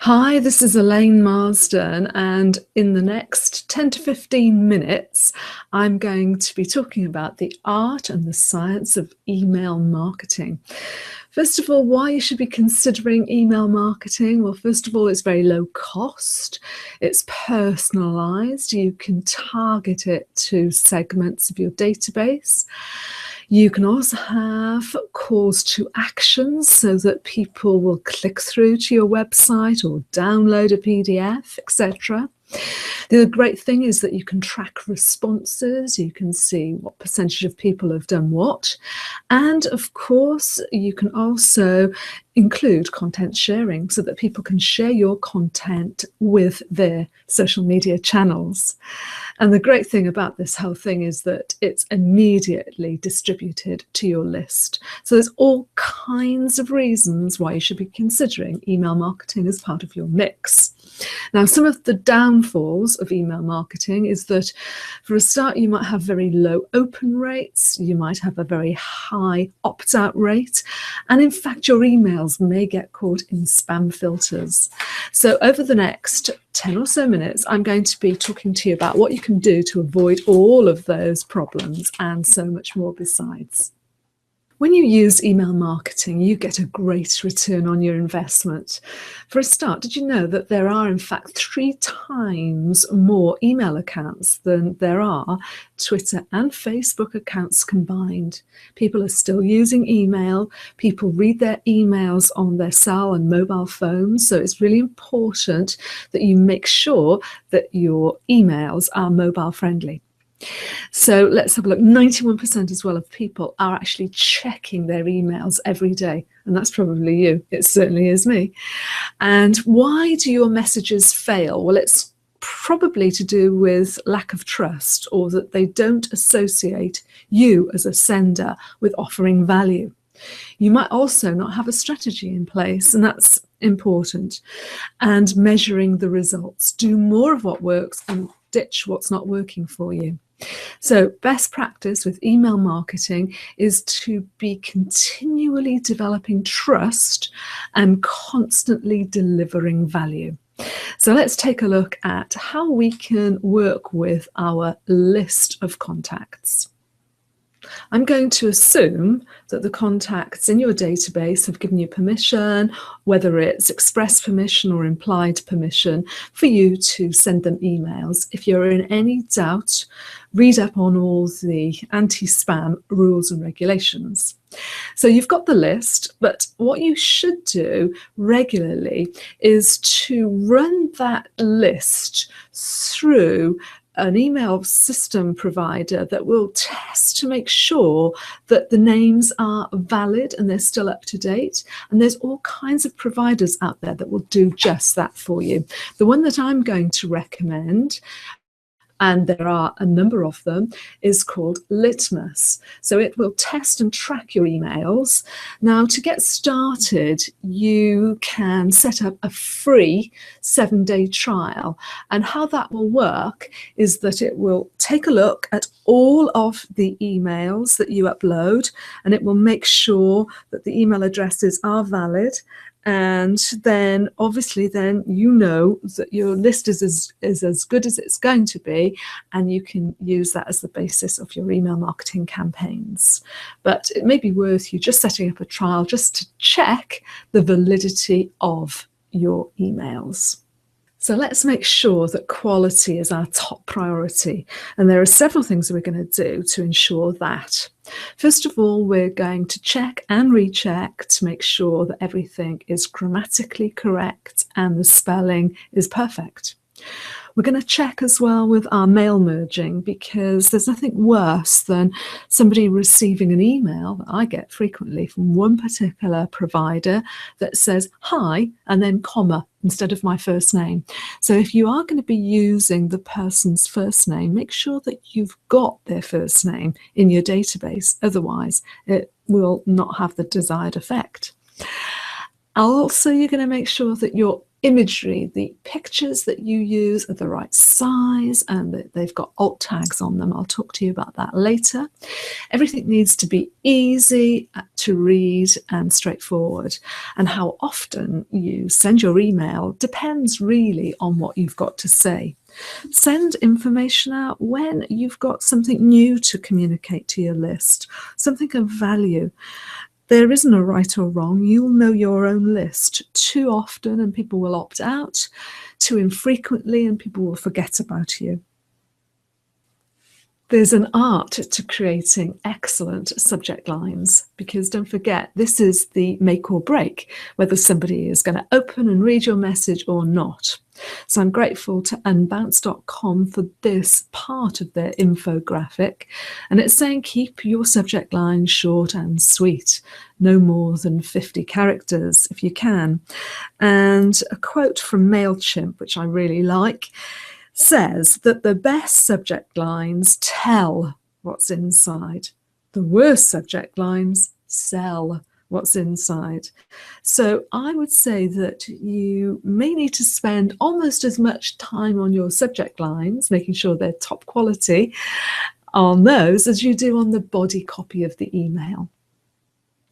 Hi, this is Elaine Marsden, and in the next 10 to 15 minutes, I'm going to be talking about the art and the science of email marketing. First of all, why you should be considering email marketing. Well, first of all, it's very low cost. It's personalized. You can target it to segments of your database. You can also have calls to actions so that people will click through to your website or download a PDF, etc. The great thing is that you can track responses, you can see what percentage of people have done what, and of course you can also include content sharing so that people can share your content with their social media channels. And the great thing about this whole thing is that it's immediately distributed to your list. So there's all kinds of reasons why you should be considering email marketing as part of your mix. Now, some of the downfalls of email marketing is that for a start, you might have very low open rates, you might have a very high opt-out rate, and in fact, your emails may get caught in spam filters. So over the next 10 or so minutes, I'm going to be talking to you about what you can do to avoid all of those problems and so much more besides. When you use email marketing, you get a great return on your investment. For a start, did you know that there are in fact 3 times more email accounts than there are Twitter and Facebook accounts combined? People are still using email. People read their emails on their cell and mobile phones. So it's really important that you make sure that your emails are mobile friendly. So let's have a look. 91% as well of people are actually checking their emails every day. And that's probably you. It certainly is me. And why do your messages fail? Well, it's probably to do with lack of trust, or that they don't associate you as a sender with offering value. You might also not have a strategy in place, and that's important. And measuring the results. Do more of what works and ditch what's not working for you. So best practice with email marketing is to be continually developing trust and constantly delivering value. So let's take a look at how we can work with our list of contacts. I'm going to assume that the contacts in your database have given you permission, whether it's express permission or implied permission, for you to send them emails. If you're in any doubt, read up on all the anti-spam rules and regulations. So you've got the list, but what you should do regularly is to run that list through an email system provider that will test to make sure that the names are valid and they're still up to date. And there's all kinds of providers out there that will do just that for you. The one that I'm going to recommend, and there are a number of them, is called Litmus. So it will test and track your emails. Now, to get started, you can set up a free 7-day trial. And how that will work is that it will take a look at all of the emails that you upload, and it will make sure that the email addresses are valid. And then obviously then you know that your list is as good as it's going to be, and you can use that as the basis of your email marketing campaigns. But it may be worth you just setting up a trial just to check the validity of your emails. So let's make sure that quality is our top priority. And there are several things that we're going to do to ensure that. First of all, we're going to check and recheck to make sure that everything is grammatically correct and the spelling is perfect. We're going to check as well with our mail merging, because there's nothing worse than somebody receiving an email that I get frequently from one particular provider that says hi and then comma instead of my first name. So if you are going to be using the person's first name, make sure that you've got their first name in your database. Otherwise, it will not have the desired effect. Also, you're going to make sure that your imagery, the pictures that you use are the right size and that they've got alt tags on them. I'll talk to you about that later. Everything needs to be easy to read and straightforward. And how often you send your email depends really on what you've got to say. Send information out when you've got something new to communicate to your list, something of value. There isn't a right or wrong. You'll know your own list. Too often and people will opt out. Too infrequently and people will forget about you. There's an art to creating excellent subject lines, because don't forget, this is the make or break, whether somebody is going to open and read your message or not. So I'm grateful to unbounce.com for this part of their infographic. And it's saying keep your subject line short and sweet, no more than 50 characters if you can. And a quote from MailChimp, which I really like, says that the best subject lines tell what's inside. The worst subject lines sell what's inside. So I would say that you may need to spend almost as much time on your subject lines, making sure they're top quality on those, as you do on the body copy of the email.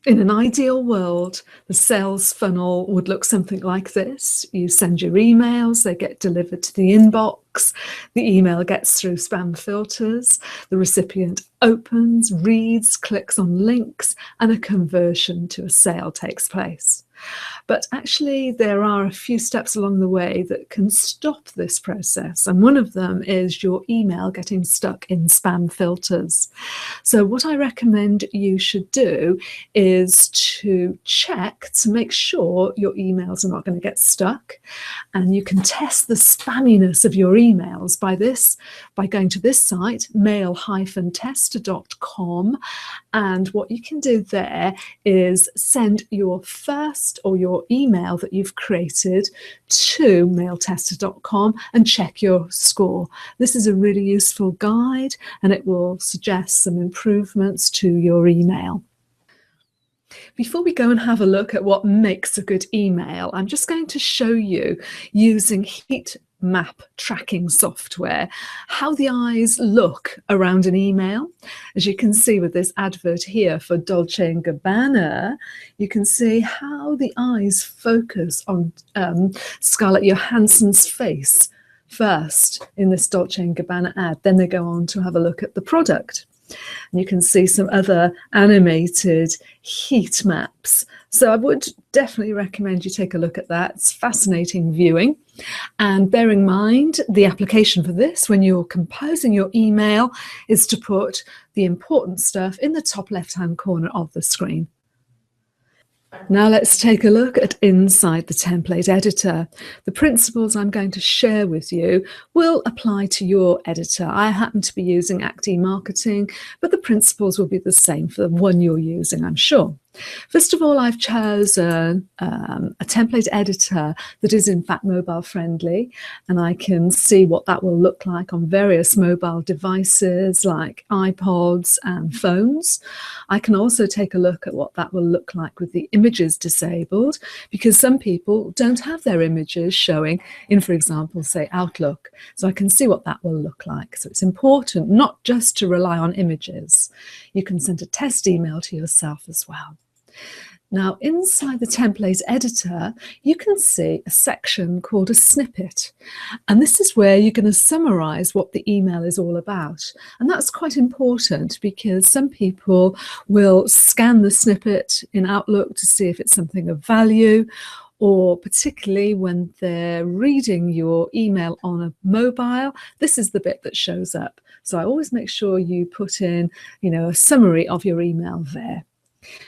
In an ideal world, the sales funnel would look something like this. You send your emails, they get delivered to the inbox, the email gets through spam filters, the recipient opens, reads, clicks on links, and a conversion to a sale takes place. But actually, there are a few steps along the way that can stop this process. And one of them is your email getting stuck in spam filters. So what I recommend you should do is to check to make sure your emails are not going to get stuck. And you can test the spamminess of your emails by going to this site, mail-tester.com. And what you can do there is send your first or your email that you've created to mailtester.com and check your score. This is a really useful guide and it will suggest some improvements to your email. Before we go and have a look at what makes a good email, I'm just going to show you using heat map tracking software how the eyes look around an email. As you can see with this advert here for Dolce & Gabbana, you can see how the eyes focus on Scarlett Johansson's face first in this Dolce & Gabbana ad. Then they go on to have a look at the product. And you can see some other animated heat maps. So I would definitely recommend you take a look at that. It's fascinating viewing. And bear in mind, the application for this when you're composing your email is to put the important stuff in the top left-hand corner of the screen. Now let's take a look at inside the template editor. The principles I'm going to share with you will apply to your editor. I happen to be using Acti Marketing, but the principles will be the same for the one you're using, I'm sure. First of all, I've chosen a template editor that is in fact mobile friendly, and I can see what that will look like on various mobile devices like iPods and phones. I can also take a look at what that will look like with the images disabled, because some people don't have their images showing in, for example, say Outlook. So I can see what that will look like. So it's important not just to rely on images. You can send a test email to yourself as well. Now, inside the template editor, you can see a section called a snippet. And this is where you're going to summarize what the email is all about. And that's quite important because some people will scan the snippet in Outlook to see if it's something of value, or particularly when they're reading your email on a mobile, this is the bit that shows up. So I always make sure you put in, a summary of your email there.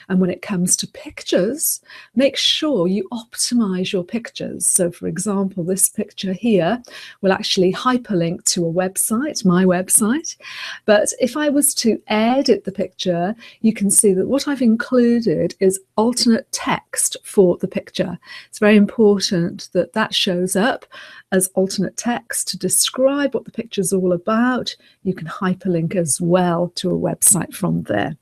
And when it comes to pictures, make sure you optimize your pictures. So for example, this picture here will actually hyperlink to a website, my website. But if I was to edit the picture, you can see that what I've included is alternate text for the picture. It's very important that that shows up as alternate text to describe what the picture is all about. You can hyperlink as well to a website from there.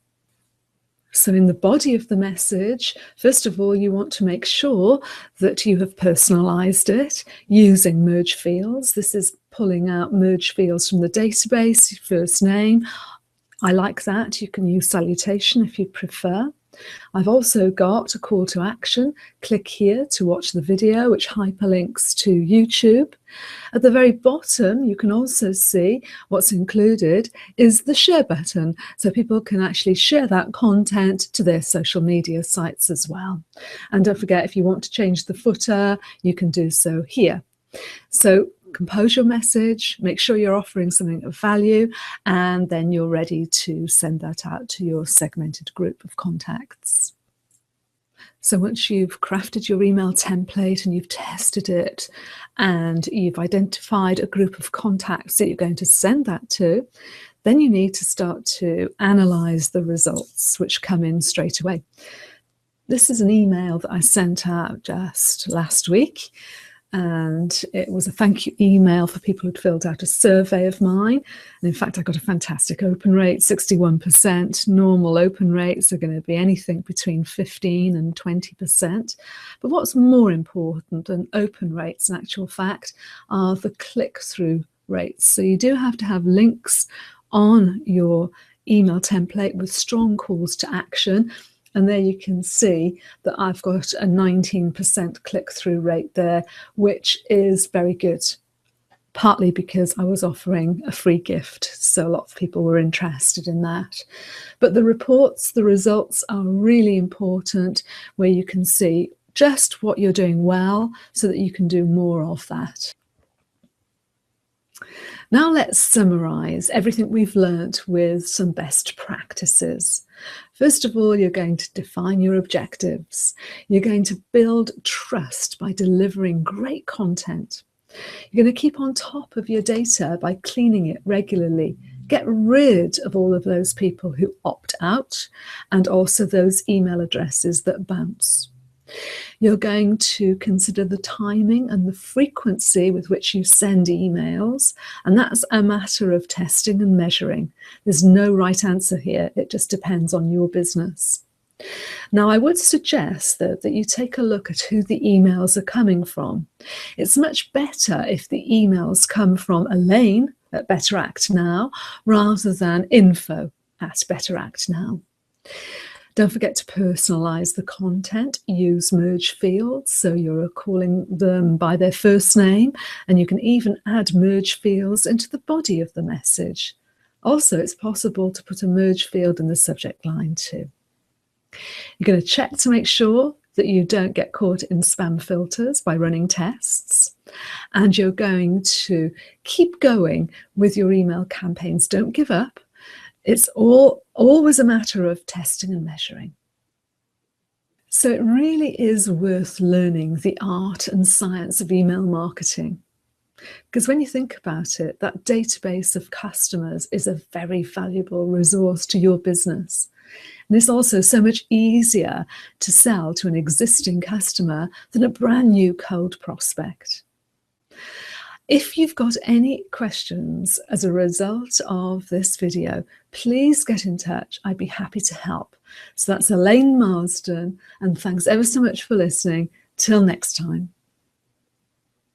So in the body of the message, first of all, you want to make sure that you have personalized it using merge fields. This is pulling out merge fields from the database, first name. I like that. You can use salutation if you prefer. I've also got a call to action. Click here to watch the video, which hyperlinks to YouTube. At the very bottom, you can also see what's included is the share button, so people can actually share that content to their social media sites as well. And don't forget, if you want to change the footer, you can do so here. So compose your message, make sure you're offering something of value, and then you're ready to send that out to your segmented group of contacts. So once you've crafted your email template and you've tested it and you've identified a group of contacts that you're going to send that to, then you need to start to analyze the results which come in straight away. This is an email that I sent out just last week, and it was a thank you email for people who'd filled out a survey of mine. And in fact, I got a fantastic open rate, 61%. Normal open rates are going to be anything between 15 and 20%. But what's more important than open rates, in actual fact, are the click-through rates. So you do have to have links on your email template with strong calls to action. And there you can see that I've got a 19% click-through rate there, which is very good, partly because I was offering a free gift, so a lot of people were interested in that. But the reports, the results are really important, where you can see just what you're doing well so that you can do more of that. Now let's summarize everything we've learned with some best practices. First of all, you're going to define your objectives. You're going to build trust by delivering great content. You're going to keep on top of your data by cleaning it regularly. Get rid of all of those people who opt out and also those email addresses that bounce. You're going to consider the timing and the frequency with which you send emails, and that's a matter of testing and measuring. There's no right answer here. It just depends on your business. Now, I would suggest that you take a look at who the emails are coming from. It's much better if the emails come from Elene at betteractnow rather than info@betteractnow. Don't forget to personalize the content. Use merge fields, so you're calling them by their first name, and you can even add merge fields into the body of the message. Also, it's possible to put a merge field in the subject line too. You're going to check to make sure that you don't get caught in spam filters by running tests, and you're going to keep going with your email campaigns. Don't give up. It's always a matter of testing and measuring. So it really is worth learning the art and science of email marketing. Because when you think about it, that database of customers is a very valuable resource to your business. And it's also so much easier to sell to an existing customer than a brand new cold prospect. If you've got any questions as a result of this video, please get in touch. I'd be happy to help. So that's Elene Marsden, and thanks ever so much for listening. Till next time.